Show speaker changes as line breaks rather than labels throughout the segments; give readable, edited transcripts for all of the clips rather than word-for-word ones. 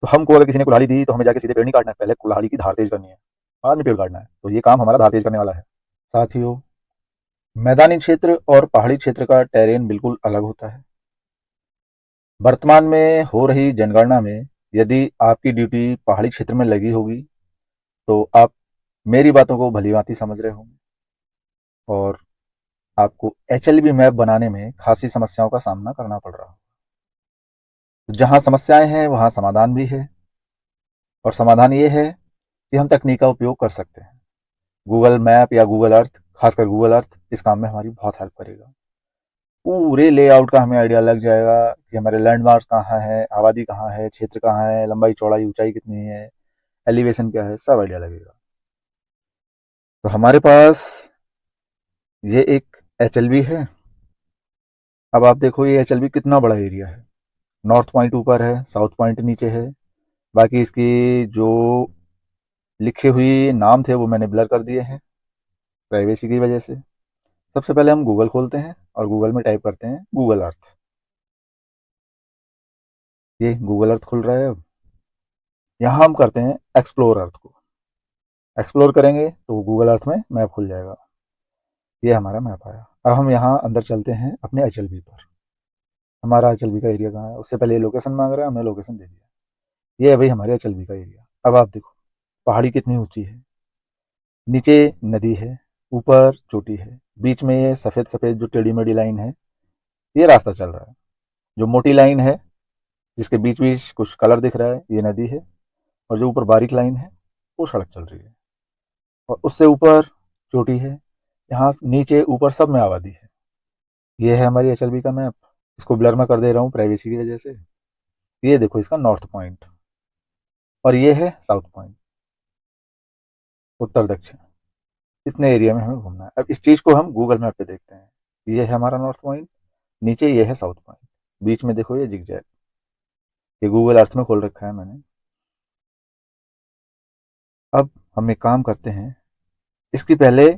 तो हमको अगर किसी ने कुल्हाड़ी दी तो हमें जाके सीधे पेड़ नहीं काटना है, पहले कुल्हाड़ी की धार तेज करनी है, बाद में पेड़ काटना है। तो ये काम हमारा धार तेज करने वाला है। साथियों, मैदानी क्षेत्र और पहाड़ी क्षेत्र का टेरेन बिल्कुल अलग होता है। वर्तमान में हो रही जनगणना में यदि आपकी ड्यूटी पहाड़ी क्षेत्र में लगी होगी तो आप मेरी बातों को भली-भांति समझ रहे होंगे और आपको एचएलबी मैप बनाने में खासी समस्याओं का सामना करना पड़ रहा है। जहाँ समस्याएं हैं वहाँ समाधान भी है, और समाधान ये है कि हम तकनीक का उपयोग कर सकते हैं। गूगल मैप या गूगल अर्थ, खासकर गूगल अर्थ, इस काम में हमारी बहुत हेल्प करेगा। पूरे लेआउट का हमें आइडिया लग जाएगा कि हमारे लैंडमार्क कहाँ है, आबादी कहाँ है, क्षेत्र कहाँ है, लंबाई चौड़ाई ऊंचाई कितनी है, एलिवेशन क्या है, सब आइडिया लगेगा। तो हमारे पास ये एक एचएलबी है। अब आप देखो ये एचएलबी कितना बड़ा एरिया है। नॉर्थ पॉइंट ऊपर है, साउथ पॉइंट नीचे है। बाकी इसकी जो लिखे हुए नाम थे वो मैंने ब्लर कर दिए हैं प्राइवेसी की वजह से। सबसे पहले हम गूगल खोलते हैं और गूगल में टाइप करते हैं गूगल अर्थ। ये गूगल अर्थ खुल रहा है। अब यहाँ हम करते हैं एक्सप्लोर अर्थ को। एक्सप्लोर करेंगे तो गूगल अर्थ में मैप खुल जाएगा। ये हमारा मैप आया। अब हम यहाँ अंदर चलते हैं अपने एचएलबी पर। हमारा एचएलबी का एरिया कहाँ है, उससे पहले ये लोकेशन मांग रहा है, हमने लोकेशन दे दिया। ये है भाई हमारे एचएलबी का एरिया। अब आप देखो पहाड़ी कितनी ऊंची है, नीचे नदी है, ऊपर चोटी है, बीच में ये सफ़ेद सफ़ेद जो टेढ़ी मेढ़ी लाइन है, ये रास्ता चल रहा है। जो मोटी लाइन है जिसके बीच बीच कुछ कलर दिख रहा है, ये नदी है। और जो ऊपर बारीक लाइन है वो सड़क चल रही है। और उससे ऊपर चोटी है। यहाँ नीचे ऊपर सब में आबादी है। ये है हमारी एचएलबी का मैप। इसको ब्लर में कर दे रहा हूँ प्राइवेसी की वजह से। ये देखो इसका नॉर्थ पॉइंट, और ये है साउथ पॉइंट, उत्तर दक्षिण। इतने एरिया में हमें घूमना है। अब इस चीज़ को हम गूगल मैप पे देखते हैं। ये है हमारा नॉर्थ पॉइंट, नीचे ये है साउथ पॉइंट, बीच में देखो ये जिगजैग। ये गूगल अर्थ में खोल रखा है मैंने। अब हम एक काम करते हैं, इसकी पहले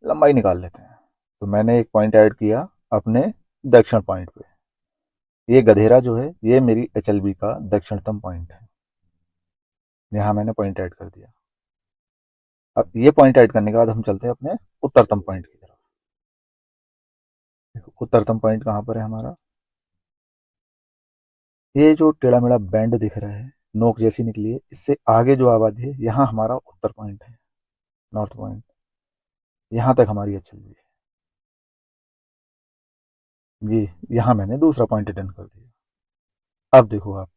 लंबाई निकाल लेते हैं। तो मैंने एक पॉइंट ऐड किया अपने दक्षिण पॉइंट पे। ये गधेरा जो है ये मेरी एचएलबी का दक्षिणतम पॉइंट है। यहाँ मैंने पॉइंट ऐड कर दिया। अब ये पॉइंट ऐड करने के बाद हम चलते हैं अपने उत्तरतम पॉइंट की तरफ। देखो उत्तरतम पॉइंट कहाँ पर है हमारा। ये जो टेढ़ा मेढ़ा बैंड दिख रहा है, नोक जैसी निकली है, इससे आगे जो आबादी है यहाँ हमारा उत्तर पॉइंट है, नॉर्थ पॉइंट। यहाँ तक हमारी एचएलबी है जी। यहाँ मैंने दूसरा पॉइंट अटेंड कर दिया। अब देखो आप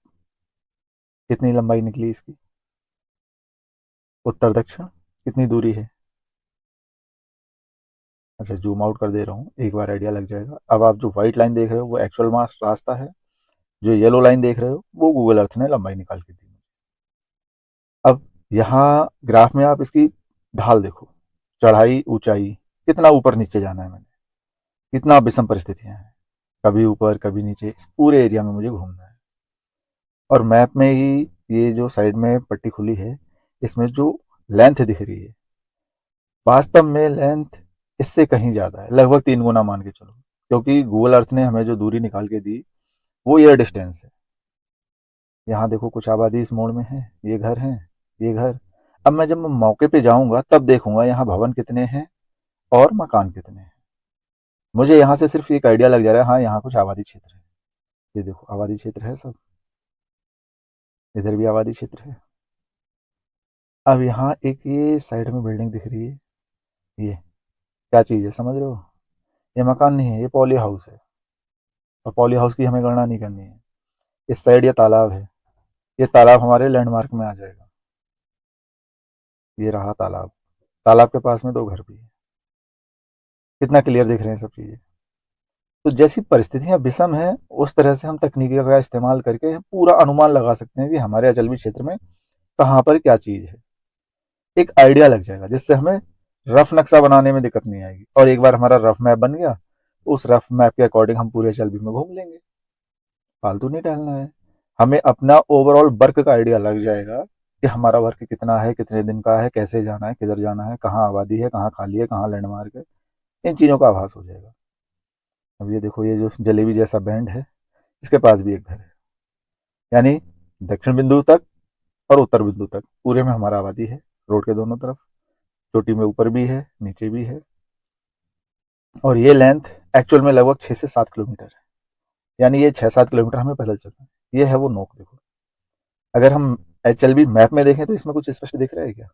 कितनी लंबाई निकली इसकी, उत्तर दक्षिण कितनी दूरी है। अच्छा जूम आउट कर दे रहा हूँ, एक बार आइडिया लग जाएगा। अब आप जो व्हाइट लाइन देख रहे हो वो एक्चुअल मास रास्ता है, जो येलो लाइन देख रहे हो वो गूगल अर्थ ने लंबाई निकाल के दी। अब यहाँ ग्राफ में आप इसकी ढाल देखो, चढ़ाई ऊंचाई, कितना ऊपर नीचे जाना है मैंने, कितना विषम परिस्थितियां हैं, कभी ऊपर कभी नीचे, इस पूरे एरिया में मुझे घूमना है। और मैप में ही ये जो साइड में पट्टी खुली है, इसमें जो लेंथ दिख रही है, वास्तव में लेंथ इससे कहीं ज़्यादा है, लगभग 3 गुना मान के चलो। क्योंकि गूगल अर्थ ने हमें जो दूरी निकाल के दी वो एयर डिस्टेंस है। यहाँ देखो कुछ आबादी इस मोड़ में है, ये घर है, ये घर। अब मैं जब मौके पे जाऊंगा तब देखूंगा यहाँ भवन कितने हैं और मकान कितने हैं। मुझे यहाँ से सिर्फ एक आइडिया लग जा रहा है, हाँ यहाँ कुछ आबादी क्षेत्र है। ये देखो आबादी क्षेत्र है सब, इधर भी आबादी क्षेत्र है। अब यहाँ एक ये साइड में बिल्डिंग दिख रही है, ये क्या चीज़ है समझ रहे हो। ये मकान नहीं है, ये पॉली हाउस है। और पॉली हाउस की हमें गणना नहीं करनी है। इस साइड ये तालाब है, ये तालाब हमारे लैंडमार्क में आ जाएगा। ये रहा तालाब, तालाब के पास में 2 घर भी है। कितना क्लियर दिख रहे हैं सब चीज़ें। तो जैसी परिस्थितियां विषम हैं उस तरह से हम तकनीकी का इस्तेमाल करके पूरा अनुमान लगा सकते हैं कि हमारे अचलबी क्षेत्र में कहाँ पर क्या चीज़ है। एक आइडिया लग जाएगा जिससे हमें रफ नक्शा बनाने में दिक्कत नहीं आएगी। और एक बार हमारा रफ मैप बन गया, उस रफ मैप के अकॉर्डिंग हम पूरे एचएलबी में घूम लेंगे। फालतू नहीं टहलना है। हमें अपना ओवरऑल वर्क का आइडिया लग जाएगा कि हमारा वर्क कितना है, कितने दिन का है, कैसे जाना है, किधर जाना है, कहाँ आबादी है, कहाँ खाली है, कहाँ लैंडमार्क है। इन चीज़ों का आभास हो जाएगा। अब ये देखो ये जो जलेबी जैसा बैंड है, इसके पास भी एक घर है। यानी दक्षिण बिंदु तक और उत्तर बिंदु तक पूरे में हमारा आबादी है, रोड के दोनों तरफ। चोटी में ऊपर भी है, नीचे भी है। और ये लेंथ एक्चुअल में लगभग 6 से 7 किलोमीटर है, यानी ये 6-7 किलोमीटर हमें पैदल चलना है। ये है वो नोक। देखो, अगर हम HLB मैप में देखें तो इसमें कुछ स्पष्ट दिख रहा है क्या?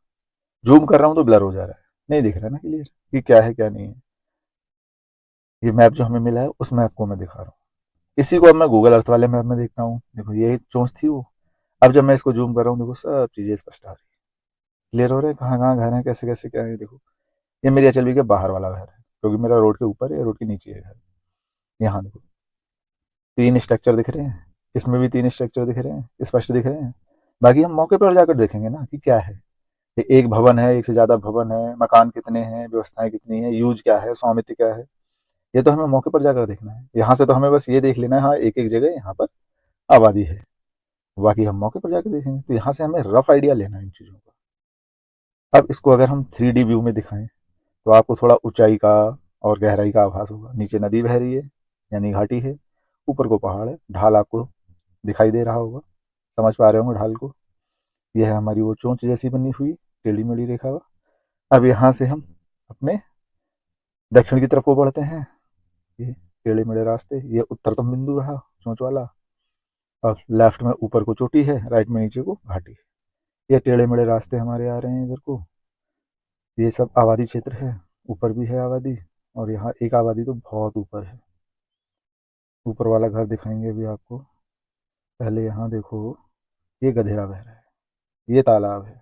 जूम कर रहा हूँ तो ब्लर हो जा रहा है, नहीं दिख रहा है ना क्लियर कि क्या है क्या नहीं है। ये मैप जो हमें मिला है उस मैप को मैं दिखा रहा हूँ। इसी को अब मैं गूगल अर्थ वाले मैप में देखता हूँ। देखो, ये चोंच थी वो। अब जब मैं इसको जूम कर रहा हूँ, देखो सब चीजें स्पष्ट आ रही है, क्लियर हो रहा है कहाँ कहाँ घर है, कैसे कैसे क्या है। देखो, ये मेरी HLB के बाहर वाला घर है, क्योंकि मेरा रोड के ऊपर है, रोड के नीचे है घर। यहाँ देखो 3 स्ट्रक्चर दिख रहे हैं, इसमें भी 3 स्ट्रक्चर दिख रहे हैं, स्पष्ट दिख रहे हैं। बाकी हम मौके पर जाकर देखेंगे ना कि क्या है। ये एक भवन है, एक से ज्यादा भवन है, मकान कितने हैं, व्यवस्थाएं कितनी है, यूज क्या है, स्वामित्व क्या है, ये तो हमें मौके पर जाकर देखना है। यहाँ से तो हमें बस ये देख लेना है, हाँ एक एक जगह यहाँ पर आबादी है, बाकी हम मौके पर जाकर देखेंगे। तो यहाँ से हमें रफ आइडिया लेना है इन चीज़ों का। अब इसको अगर हम 3D व्यू में दिखाएं तो आपको थोड़ा ऊंचाई का और गहराई का आभास होगा। नीचे नदी बह रही है, यानी घाटी है, ऊपर को पहाड़ है, ढाल आपको दिखाई दे रहा होगा, समझ पा रहे होंगे ढाल को। यह है हमारी वो चोंच जैसी बनी हुई टेढ़ी मेढ़ी रेखा हुआ। अब यहाँ से हम अपने दक्षिण की तरफ को बढ़ते हैं। ये टेढ़े मेढ़े रास्ते, ये उत्तरतम बिंदु रहा चोंच वाला। और लेफ्ट में ऊपर को चोटी है, राइट में नीचे को घाटी है। ये टेढ़े मेढ़े रास्ते हमारे आ रहे हैं इधर को। ये सब आबादी क्षेत्र है, ऊपर भी है आबादी, और यहाँ एक आबादी तो बहुत ऊपर है। ऊपर वाला घर दिखाएंगे अभी आपको। पहले यहाँ देखो, ये गधेरा बह रहा है, ये तालाब है,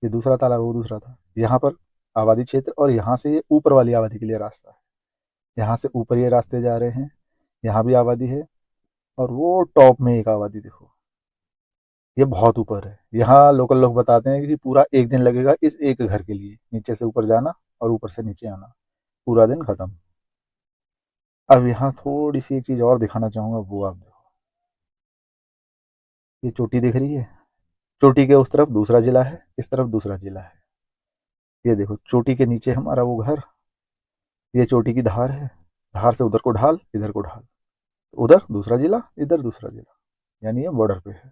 ये दूसरा तालाब, वो दूसरा था। यहाँ पर आबादी क्षेत्र, और यहाँ से ये ऊपर वाली आबादी के लिए रास्ता है। यहाँ से ऊपर ये रास्ते जा रहे हैं, यहाँ भी आबादी है। और वो टॉप में एक आबादी देखो, ये बहुत ऊपर है। यहाँ लोकल लोग बताते हैं कि पूरा एक दिन लगेगा इस एक घर के लिए, नीचे से ऊपर जाना और ऊपर से नीचे आना, पूरा दिन खत्म। अब यहाँ थोड़ी सी एक चीज और दिखाना चाहूंगा, वो आप देखो। ये चोटी दिख रही है, चोटी के उस तरफ दूसरा जिला है, इस तरफ दूसरा जिला है। ये देखो, चोटी के नीचे हमारा वो घर, ये चोटी की धार है, धार से उधर को ढाल, इधर को ढाल, उधर दूसरा जिला, इधर दूसरा जिला, यानी ये बॉर्डर पे है।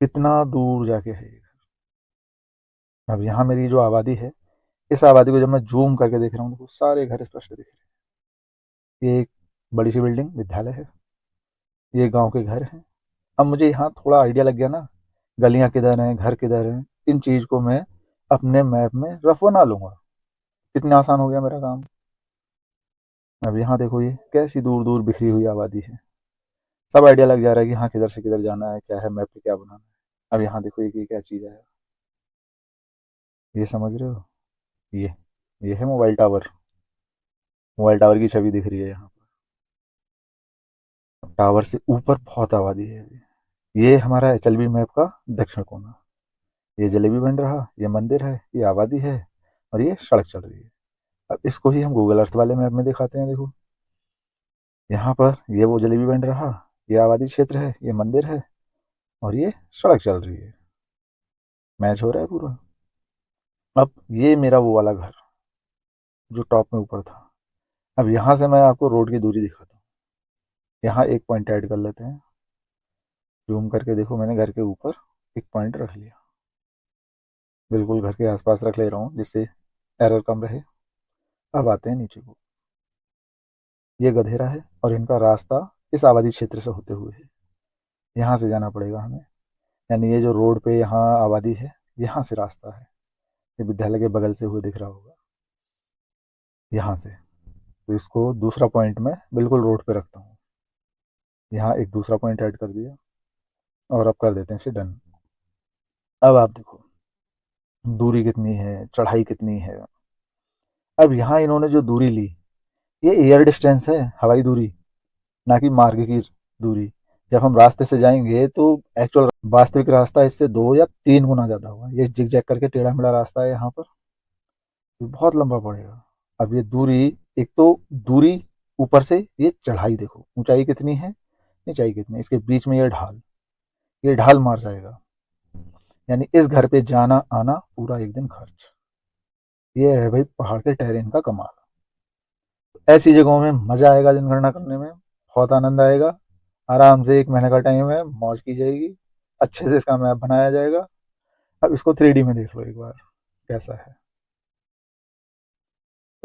कितना दूर जाके है ये घर। अब यहाँ मेरी जो आबादी है, इस आबादी को जब मैं जूम करके देख रहा हूँ तो सारे घर स्पष्ट दिख रहे हैं। ये एक बड़ी सी बिल्डिंग विद्यालय है, ये गांव के घर हैं। अब मुझे यहाँ थोड़ा आइडिया लग गया ना, गलियां किधर हैं, घर किधर हैं, इन चीज को मैं अपने मैप में रफ बना लूंगा। कितना आसान हो गया मेरा काम। अब यहाँ देखो, ये कैसी दूर दूर बिखरी हुई आबादी है। सब आइडिया लग जा रहा है कि हाँ किधर से किधर जाना है, क्या है, मैप पे क्या बनाना है। अब यहाँ देखो, ये क्या चीज़ है, ये समझ रहे हो? ये ये है मोबाइल टावर। मोबाइल टावर की छवि दिख रही है यहाँ पर। टावर से ऊपर बहुत आबादी है। ये हमारा HLB मैप का दक्षिण कोना। ये जलेबी बन रहा, ये मंदिर है, ये आबादी है, और ये सड़क चल रही है। अब इसको ही हम गूगल अर्थ वाले मैप में दिखाते हैं। देखो, यहाँ पर ये वो जलेबी बन रहा, ये आबादी क्षेत्र है, ये मंदिर है, और ये सड़क चल रही है। मैच हो रहा है पूरा। अब ये मेरा वो वाला घर जो टॉप में ऊपर था। अब यहाँ से मैं आपको रोड की दूरी दिखाता हूँ। यहाँ एक पॉइंट ऐड कर लेते हैं, जूम करके देखो, मैंने घर के ऊपर एक पॉइंट रख लिया, बिल्कुल घर के आसपास रख ले रहा हूँ जिससे एरर कम रहे। अब आते हैं नीचे को। ये गधेरा है और इनका रास्ता इस आबादी क्षेत्र से होते हुए है, यहाँ से जाना पड़ेगा हमें। यानी ये जो रोड पे यहाँ आबादी है, यहाँ से रास्ता है। ये विद्यालय के बगल से हुए दिख रहा होगा, यहाँ से। तो इसको दूसरा पॉइंट में बिल्कुल रोड पे रखता हूँ। यहाँ एक दूसरा पॉइंट ऐड कर दिया, और अब कर देते हैं इसे डन। अब आप देखो दूरी कितनी है, चढ़ाई कितनी है। अब यहाँ इन्होंने जो दूरी ली, ये एयर डिस्टेंस है, हवाई दूरी, ना कि मार्ग की दूरी। जब हम रास्ते से जाएंगे तो एक्चुअल वास्तविक रास्ता इससे 2 या 3 गुना ज्यादा होगा। ये जिग जैग करके टेढ़ा मेढ़ा रास्ता है यहाँ पर, ये बहुत लंबा पड़ेगा। अब ये दूरी, एक तो दूरी, ऊपर से ये चढ़ाई देखो, ऊंचाई कितनी है, नीचाई कितनी है, इसके बीच में ये ढाल मार जाएगा। यानी इस घर पे जाना आना पूरा एक दिन खर्च। ये है भाई पहाड़ के टेरेन का कमाल। ऐसी जगहों में मजा आएगा जनगणना करने में, बहुत आनंद आएगा। आराम से 1 महीने का टाइम है, मौज की जाएगी। अच्छे से इसका मैप बनाया जाएगा। अब इसको 3D में देख लो एक बार कैसा है।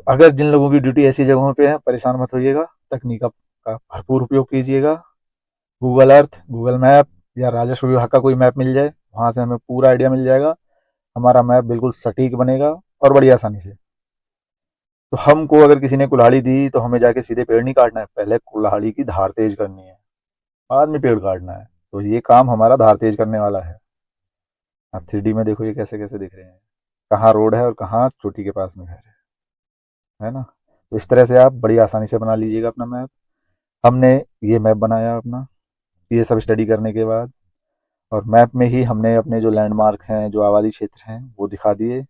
अगर जिन लोगों की ड्यूटी ऐसी जगहों पे है, परेशान मत होइएगा, तकनीक का भरपूर उपयोग कीजिएगा। गूगल अर्थ, गूगल मैप या राजस्व विभाग का कोई मैप मिल जाए, वहाँ से हमें पूरा आइडिया मिल जाएगा। हमारा मैप बिल्कुल सटीक बनेगा और बड़ी आसानी से। तो हमको अगर किसी ने कुल्हाड़ी दी तो हमें जाके सीधे पेड़ नहीं काटना है, पहले कुल्हाड़ी की धार तेज करनी है, बाद में पेड़ काटना है। तो ये काम हमारा धार तेज करने वाला है। आप 3D में देखो ये कैसे कैसे दिख रहे हैं, कहाँ रोड है और कहाँ चोटी के पास में घर है ना। तो इस तरह से आप बड़ी आसानी से बना लीजिएगा अपना मैप। हमने ये मैप बनाया अपना, ये सब स्टडी करने के बाद, और मैप में ही हमने अपने जो लैंडमार्क हैं, जो आबादी क्षेत्र हैं, वो दिखा दिए।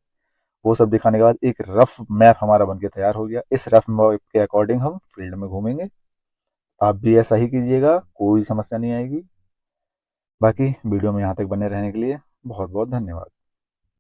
वो सब दिखाने के बाद एक रफ मैप हमारा बन के तैयार हो गया। इस रफ मैप के अकॉर्डिंग हम फील्ड में घूमेंगे। आप भी ऐसा ही कीजिएगा, कोई समस्या नहीं आएगी। बाकी वीडियो में यहाँ तक बने रहने के लिए बहुत बहुत धन्यवाद।